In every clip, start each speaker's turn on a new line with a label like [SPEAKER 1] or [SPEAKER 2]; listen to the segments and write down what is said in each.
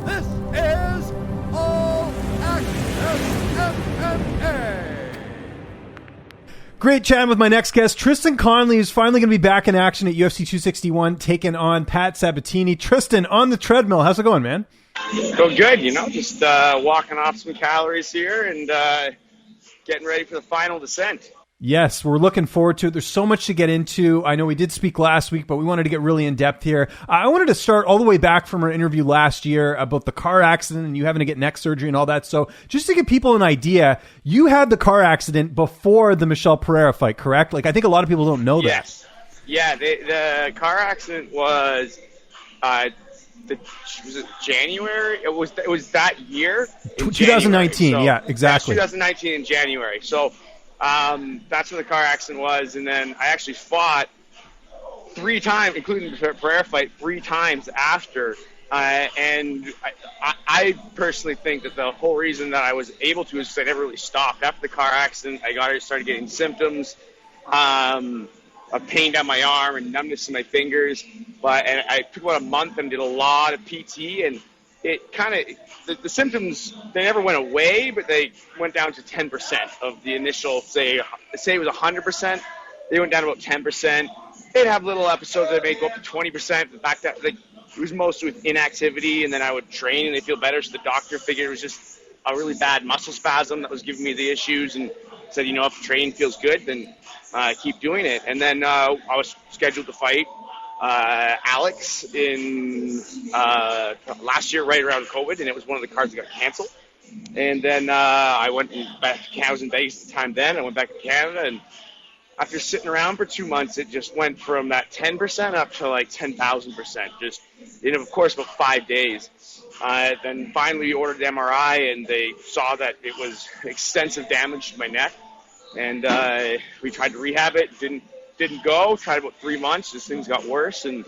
[SPEAKER 1] This is All Access MMA.
[SPEAKER 2] Great chatting with my next guest. Tristan Connelly is finally going to be back in action at UFC 261, taking on Pat Sabatini. Tristan, on the treadmill. How's it going, man?
[SPEAKER 3] Going good, just walking off some calories here and getting ready for the final descent.
[SPEAKER 2] Yes, we're looking forward to it. There's so much to get into. I know we did speak last week, but we wanted to get really in depth here. I wanted to start all the way back from our interview last year about the car accident and you having to get neck surgery and all that. So just to give people an idea, you had the car accident before the Michel Pereira fight, correct? Like, I think a lot of people don't know that.
[SPEAKER 3] Yes. Yeah, the car accident was, was it January? It was that year?
[SPEAKER 2] 2019,
[SPEAKER 3] so,
[SPEAKER 2] yeah, exactly.
[SPEAKER 3] 2019 in January. So that's when the car accident was, and then I actually fought 3 times, including the Pereira fight, 3 times after. And I personally think that the whole reason that I was able to is because I never really stopped. After the car accident, I started getting symptoms of pain down my arm and numbness in my fingers. And I took about a month and did a lot of PT, and it kind of, the symptoms, they never went away, but they went down to 10% of the initial, say it was 100%, they went down to about 10%. They'd have little episodes that may go up to 20%, but back that, it was mostly with inactivity, and then I would train and they feel better, so the doctor figured it was just a really bad muscle spasm that was giving me the issues, and said, if the training feels good, then keep doing it. And then I was scheduled to fight Alex in last year, right around COVID, and it was one of the cards that got canceled. And then I went back to Canada. I was in Vegas at the time then. I went back to Canada, and after sitting around for 2 months, it just went from that 10% up to like 10,000%. Just, of course, about 5 days. Then finally ordered an MRI, and they saw that it was extensive damage to my neck. And we tried to rehab it. Didn't go. Tried about 3 months. Just things got worse, and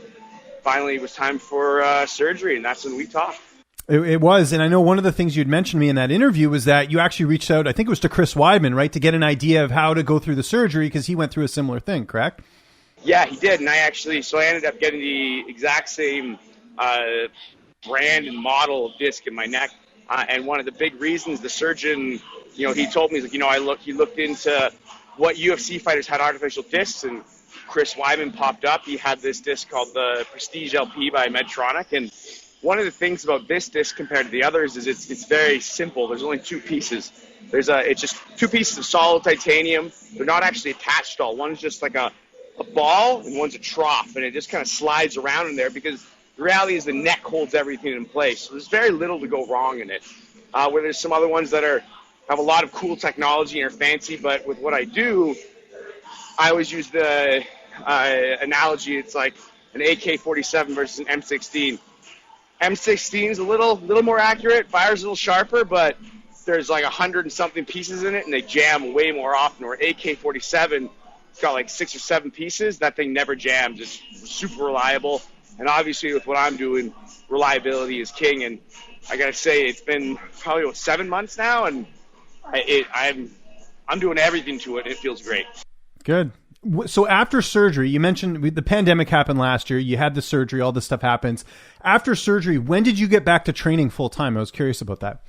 [SPEAKER 3] finally it was time for surgery, and that's when we talked.
[SPEAKER 2] It was, and I know one of the things you'd mentioned to me in that interview was that you actually reached out, I think it was to Chris Weidman, right, to get an idea of how to go through the surgery because he went through a similar thing, correct?
[SPEAKER 3] Yeah, he did, and I ended up getting the exact same brand and model of disc in my neck, and one of the big reasons the surgeon, he told me, he looked into what UFC fighters had artificial discs, and Chris Weidman popped up. He had this disc called the Prestige LP by Medtronic, and one of the things about this disc compared to the others is it's very simple. There's only 2 pieces. It's just 2 pieces of solid titanium. They're not actually attached at all. One's just like a ball, and one's a trough, and it just kind of slides around in there because the reality is the neck holds everything in place. So there's very little to go wrong in it. Where there's some other ones that have a lot of cool technology and are fancy, but with what I do, I always use the analogy. It's like an AK-47 versus an M16. M16 is a little more accurate, fires a little sharper, but there's like 100 and something pieces in it, and they jam way more often. Where AK-47, it's got like 6 or 7 pieces. That thing never jams. It's super reliable, and obviously with what I'm doing, reliability is king. And I gotta say, it's been probably about 7 months now, and I'm doing everything to it. It feels great.
[SPEAKER 2] Good. So after surgery, you mentioned the pandemic happened last year. You had the surgery, all this stuff happens. After surgery, when did you get back to training full time? I was curious about that.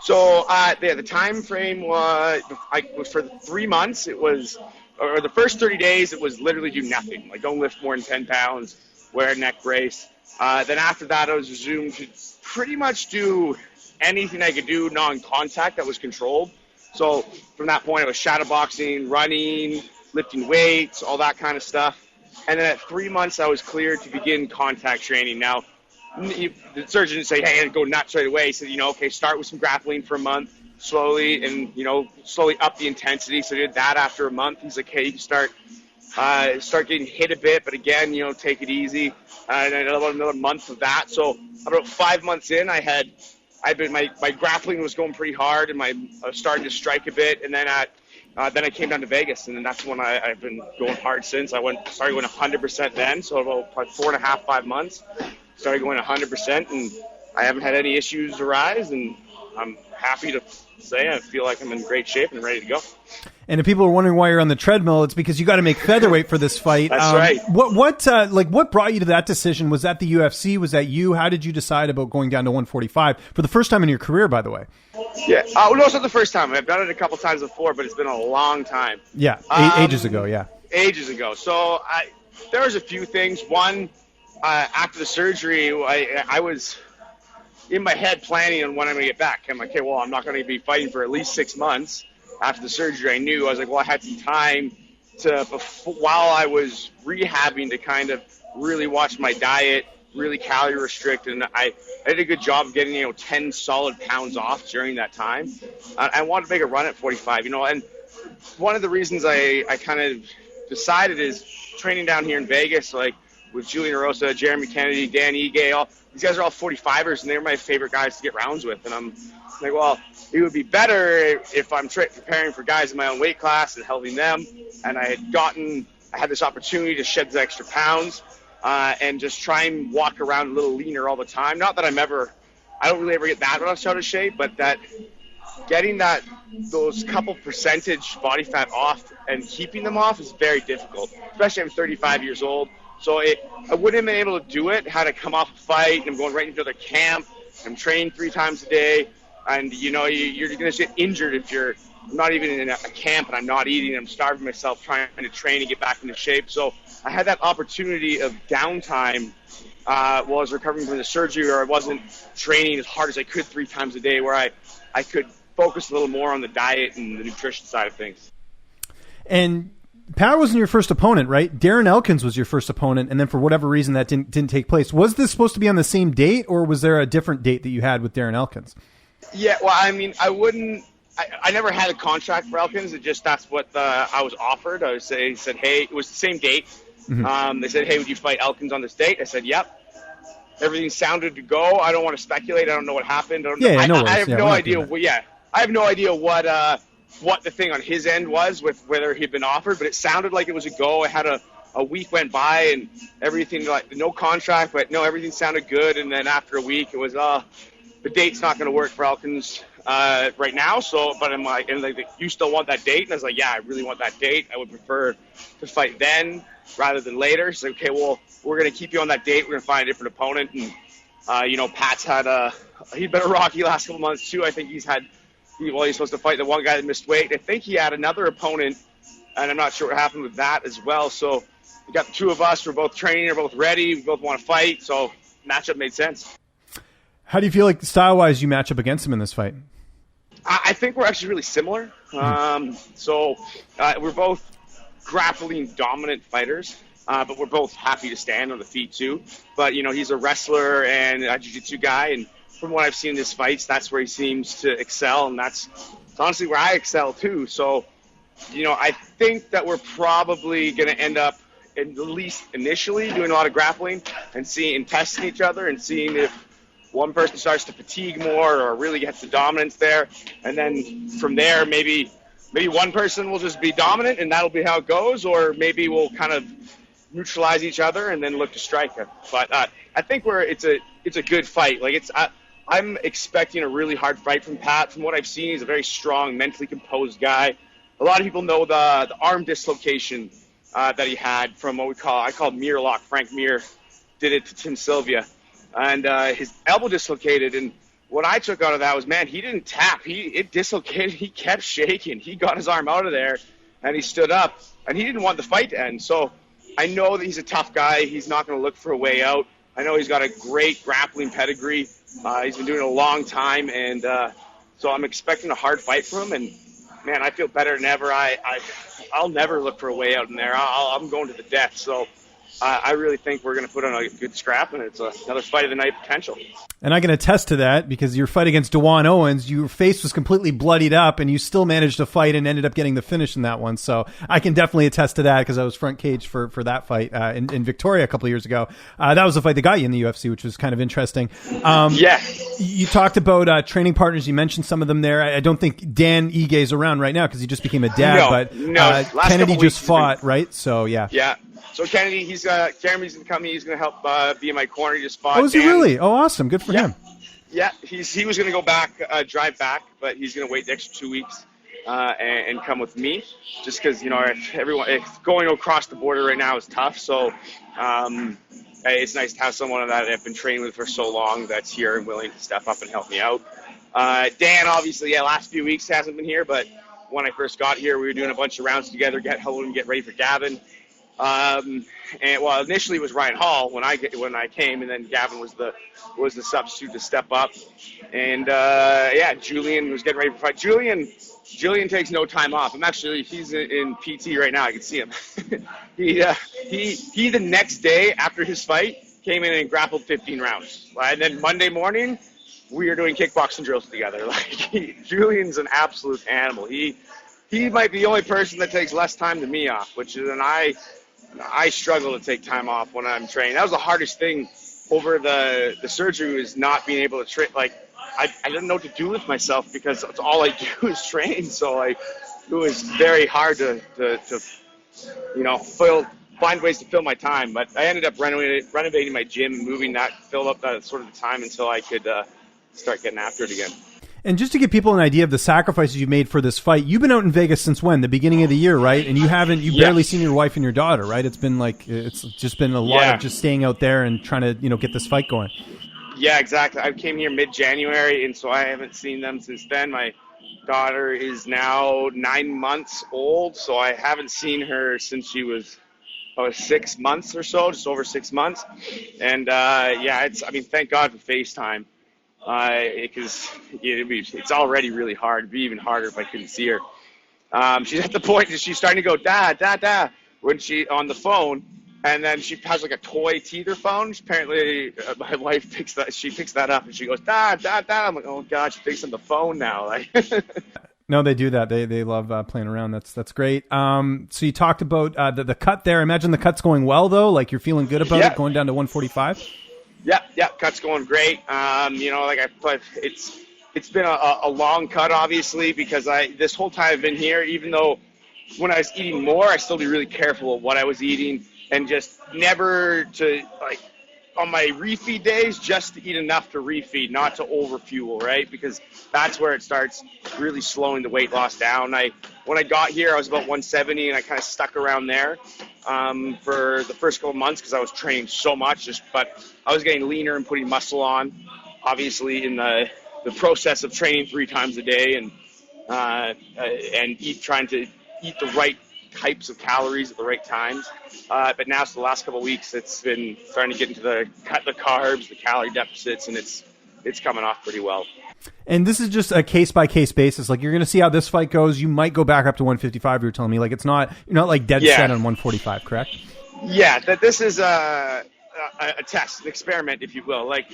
[SPEAKER 3] So the time frame was for 3 months. It was, or the first 30 days, it was literally do nothing. Like don't lift more than 10 pounds, wear a neck brace. Then after that, I was resumed to pretty much do anything I could do non-contact that was controlled. So from that point, I was shadowboxing, running, lifting weights, all that kind of stuff. And then at 3 months, I was cleared to begin contact training. Now, the surgeon didn't say, hey, go nuts right away. He said, okay, start with some grappling for a month, slowly, and, slowly up the intensity. So I did that after a month. He's like, hey, you can start getting hit a bit, but again, take it easy. And then another month of that. So about 5 months in, my grappling was going pretty hard, and I was starting to strike a bit. And then then I came down to Vegas, and then that's when I've been going hard since. I started going 100% then, so about 4.5, 5 months. Started going 100%, and I haven't had any issues arise, and I'm happy to say I feel like I'm in great shape and ready to go.
[SPEAKER 2] And if people are wondering why you're on the treadmill, it's because you got to make featherweight for this fight.
[SPEAKER 3] That's right.
[SPEAKER 2] What brought you to that decision? Was that the UFC? Was that you? How did you decide about going down to 145 for the first time in your career, by the way?
[SPEAKER 3] Yeah. No, it's not the first time. I've done it a couple times before, but it's been a long time.
[SPEAKER 2] Yeah. Ages ago. Yeah.
[SPEAKER 3] Ages ago. So there was a few things. One, after the surgery, I was in my head planning on when I'm going to get back. I'm like, okay, well, I'm not going to be fighting for at least 6 months. After the surgery, I was like, well, I had some time while I was rehabbing to kind of really watch my diet, really calorie restrict, and I did a good job of getting 10 solid pounds off during that time. I wanted to make a run at 45, and one of the reasons I kind of decided is training down here in Vegas, like with Julian Erosa, Jeremy Kennedy, Dan Ige, these guys are all 45ers, and they're my favorite guys to get rounds with, and I'm like, well, it would be better if I'm preparing for guys in my own weight class and helping them. And I had this opportunity to shed the extra pounds and just try and walk around a little leaner all the time. Not that I don't really ever get that much out of shape, but that getting those couple percentage body fat off and keeping them off is very difficult, especially I'm 35 years old. So I wouldn't have been able to do it had I come off a fight and I'm going right into another camp. I'm training 3 times a day. And, you're going to get injured if you're not even in a camp and I'm not eating. I'm starving myself trying to train and get back into shape. So I had that opportunity of downtime while I was recovering from the surgery, where I wasn't training as hard as I could 3 times a day, where I could focus a little more on the diet and the nutrition side of things.
[SPEAKER 2] And Pat wasn't your first opponent, right? Darren Elkins was your first opponent, and then for whatever reason that didn't take place. Was this supposed to be on the same date, or was there a different date that you had with Darren Elkins?
[SPEAKER 3] Yeah, well, I mean, I never had a contract for Elkins. That's what I was offered. He said, hey, it was the same date. Mm-hmm. They said, hey, would you fight Elkins on this date? I said, yep. Everything sounded to go. I don't want to speculate. I don't know what happened. I have no idea. I have no idea what the thing on his end was with whether he'd been offered, but it sounded like it was a go. I had a week went by and everything, like no contract, but no, everything sounded good. And then after a week, it was, the date's not going to work for Elkins right now. So, but I'm like, you still want that date? And I was like, yeah, I really want that date. I would prefer to fight then rather than later. So, okay, well, we're going to keep you on that date. We're going to find a different opponent. And, Pat's he'd been a rocky last couple months too. I think he's supposed to fight the one guy that missed weight. I think he had another opponent, and I'm not sure what happened with that as well. So we got the 2 of us. We're both training. We're both ready. We both want to fight. So matchup made sense. How do you feel like style-wise you match up against him in this fight? I think we're actually really similar. We're both grappling dominant fighters, but we're both happy to stand on the feet too. But, he's a wrestler and a jiu-jitsu guy, and from what I've seen in his fights, that's where he seems to excel, and that's honestly where I excel too. So, I think that we're probably going to end up, at least initially, doing a lot of grappling and testing each other and seeing if one person starts to fatigue more or really gets the dominance there. And then from there, maybe one person will just be dominant and that'll be how it goes, or maybe we'll kind of neutralize each other and then look to strike. But I think it's a good fight. I'm expecting a really hard fight from Pat. From what I've seen, he's a very strong, mentally composed guy. A lot of people know the arm dislocation that he had from I call Mir lock. Frank Mir did it to Tim Sylvia. And his elbow dislocated, and what I took out of that was, man, he didn't tap. It dislocated. He kept shaking. He got his arm out of there, and he stood up, and he didn't want the fight to end. So I know that he's a tough guy. He's not going to look for a way out. I know he's got a great grappling pedigree. He's been doing it a long time, and so I'm expecting a hard fight from him. And, man, I feel better than ever. I'll never look for a way out in there. I'm going to the death. So I really think we're going to put on a good scrap, and it's another fight of the night potential. And I can attest to that, because your fight against Dewan Owens, your face was completely bloodied up, and you still managed to fight and ended up getting the finish in that one. So I can definitely attest to that, because I was front cage for that fight in Victoria a couple of years ago. That was the fight that got you in the UFC, which was kind of interesting. Yeah. You talked about training partners. You mentioned some of them there. I don't think Dan Ige's around right now because he just became a dad. No. Kennedy just fought, right? So, yeah. Yeah. So Kennedy, Jeremy's going to come. He's going to help be in my corner. He just fought. Oh, is he really? Oh, awesome. Good for him. Yeah, he was going to go back, drive back, but he's going to wait the extra 2 weeks. and come with me, just because everyone going across the border right now is tough. So it's nice to have someone that I've been training with for so long that's here and willing to step up and help me out. Dan, obviously, last few weeks hasn't been here, but when I first got here, we were doing a bunch of rounds together, helping him get ready for Gavin. And initially it was Ryan Hall when I came, and then Gavin was the substitute to step up. And Julian was getting ready for fight. Julian takes no time off. He's in PT right now. I can see him. He the next day after his fight came in and grappled 15 rounds. And then Monday morning, we are doing kickboxing drills together. Julian's an absolute animal. He might be the only person that takes less time than me off, and I struggle to take time off when I'm training. That was the hardest thing over the surgery, was not being able to train. I didn't know what to do with myself because it's all I do is train. So it was very hard to find ways to fill my time. But I ended up renovating my gym and moving that, fill up that sort of the time until I could start getting after it again.
[SPEAKER 2] And just to give people an idea of the sacrifices you made for this fight, you've been out in Vegas since when? The beginning of the year, right? And you barely seen your wife and your daughter, right? It's been it's just been a lot of just staying out there and trying to, get this fight going.
[SPEAKER 3] Yeah, exactly. I came here mid-January, and so I haven't seen them since then. My daughter is now 9 months old, so I haven't seen her since she was 6 months or so, just over 6 months. And thank God for FaceTime. Because it's already really hard. It'd be even harder if I couldn't see her. She's at the point that she's starting to go, Dad, Dad, Dad, when she on the phone, and then she has a toy teeter phone. Apparently, my wife picks that up, and she goes, Dad, Dad, Dad. I'm like, oh God, she thinks I'm the phone now.
[SPEAKER 2] No, they do that. They love playing around. That's great. So you talked about the cut there. I imagine the cut's going well though. You're feeling good about it, going down to 145.
[SPEAKER 3] Yeah, cut's going great. It's been a long cut, obviously, because this whole time I've been here, even though when I was eating more, I still be really careful of what I was eating, and just never to, on my refeed days, just to eat enough to refeed, not to overfuel, right? Because that's where it starts really slowing the weight loss down. When I got here, I was about 170, and I kind of stuck around there for the first couple of months because I was training so much. But I was getting leaner and putting muscle on, obviously, in the process of training 3 times a day and trying to eat the right types of calories at the right times. But now, so the last couple of weeks, it's been starting to get into cut the carbs, the calorie deficits, and it's coming off pretty well.
[SPEAKER 2] And this is just a case-by-case basis. You're going to see how this fight goes. You might go back up to 155, you were telling me. You're not dead set on 145, correct? Yeah,
[SPEAKER 3] that this is a test, an experiment, if you will. I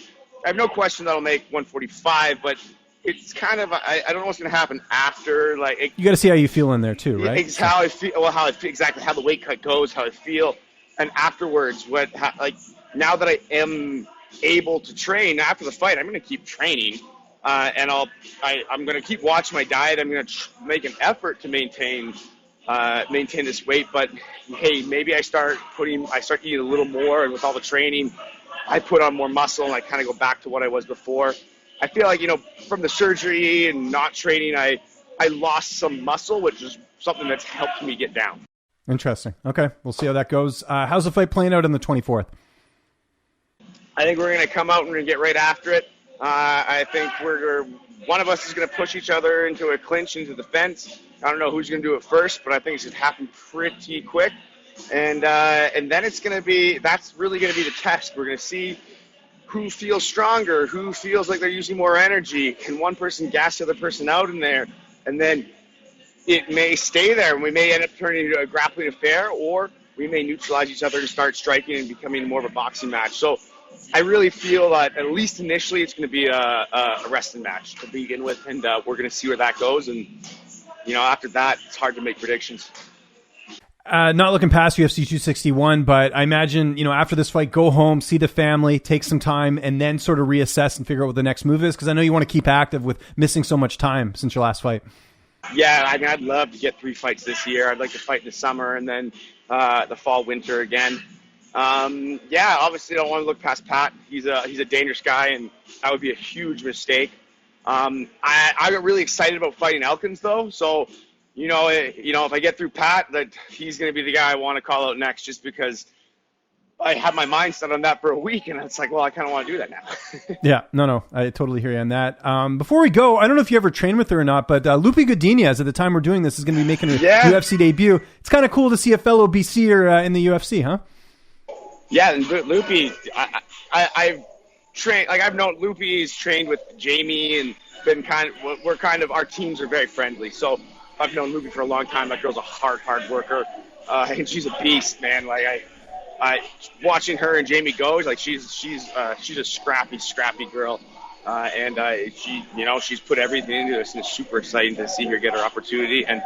[SPEAKER 3] have no question that I'll make 145, but it's kind of, I don't know what's going to happen after.
[SPEAKER 2] You got to see how you feel in there too, right?
[SPEAKER 3] It's how I feel, exactly how the weight cut goes, how I feel, and afterwards, now that I am able to train after the fight, I'm going to keep training. And I'm going to keep watching my diet. I'm going to make an effort to maintain this weight. But hey, maybe I start eating a little more, and with all the training, I put on more muscle, and I kind of go back to what I was before. I feel from the surgery and not training, I lost some muscle, which is something that's helped me get down.
[SPEAKER 2] Interesting. Okay, we'll see how that goes. How's the fight playing out on the 24th?
[SPEAKER 3] I think we're going to come out and we're going to get right after it. I think one of us is going to push each other into a clinch, into the fence. I don't know who's going to do it first, but I think it's going to happen pretty quick. And then that's really going to be the test. We're going to see who feels stronger, who feels like they're using more energy. Can one person gas the other person out in there? And then it may stay there, and we may end up turning into a grappling affair, or we may neutralize each other and start striking and becoming more of a boxing match. So I really feel that at least initially it's going to be a wrestling match to begin with, and we're going to see where that goes. And, after that, it's hard to make predictions.
[SPEAKER 2] Not looking past UFC 261, but I imagine, after this fight, go home, see the family, take some time, and then sort of reassess and figure out what the next move is, because I know you want to keep active with missing so much time since your last fight.
[SPEAKER 3] Yeah, I'd love to get 3 fights this year. I'd like to fight in the summer and then the fall, winter again. Obviously I don't want to look past Pat. He's a dangerous guy, and that would be a huge mistake. I got really excited about fighting Elkins, though. So, if I get through Pat, that he's going to be the guy I want to call out next, just because I had my mind set on that for a week, and it's like, well, I kind of want to do that now.
[SPEAKER 2] Yeah, no, I totally hear you on that. Before we go, I don't know if you ever trained with her or not, but Lupe Godinez, at the time we're doing this, is going to be making her UFC debut. It's kind of cool to see a fellow BCer in the UFC, huh?
[SPEAKER 3] Yeah, and Lupe, I've trained, like I've known Lupe, he's trained with Jamie, and our teams are very friendly. So I've known Lupe for a long time. That girl's a hard worker, and she's a beast, man. Like I watching her and Jamie go, like she's a scrappy girl, and she's put everything into this, and it's super exciting to see her get her opportunity, and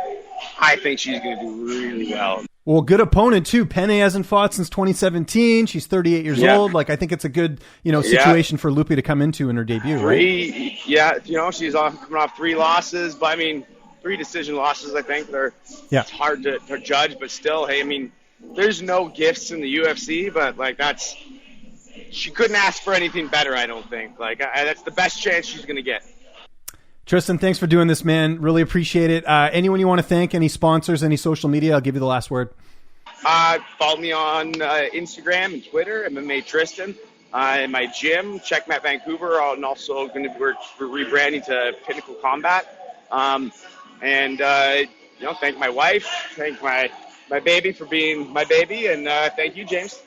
[SPEAKER 3] I think she's going to do really well.
[SPEAKER 2] Well, good opponent too. Penne hasn't fought since 2017. She's 38 years old. Like, I think it's a good, situation for Lupe to come into in her debut, right?
[SPEAKER 3] She's coming off 3 losses, but 3 decision losses. I think it's hard to judge, but still, hey, there's no gifts in the UFC, but she couldn't ask for anything better. I don't think. That's the best chance she's going to get.
[SPEAKER 2] Tristan, thanks for doing this, man. Really appreciate it. Anyone you want to thank, any sponsors, any social media, I'll give you the last word.
[SPEAKER 3] Follow me on Instagram and Twitter, MMA Tristan. In my gym, Check Mat Vancouver, and also going to we're rebranding to Pinnacle Combat. Thank my wife, thank my baby for being my baby, and thank you, James.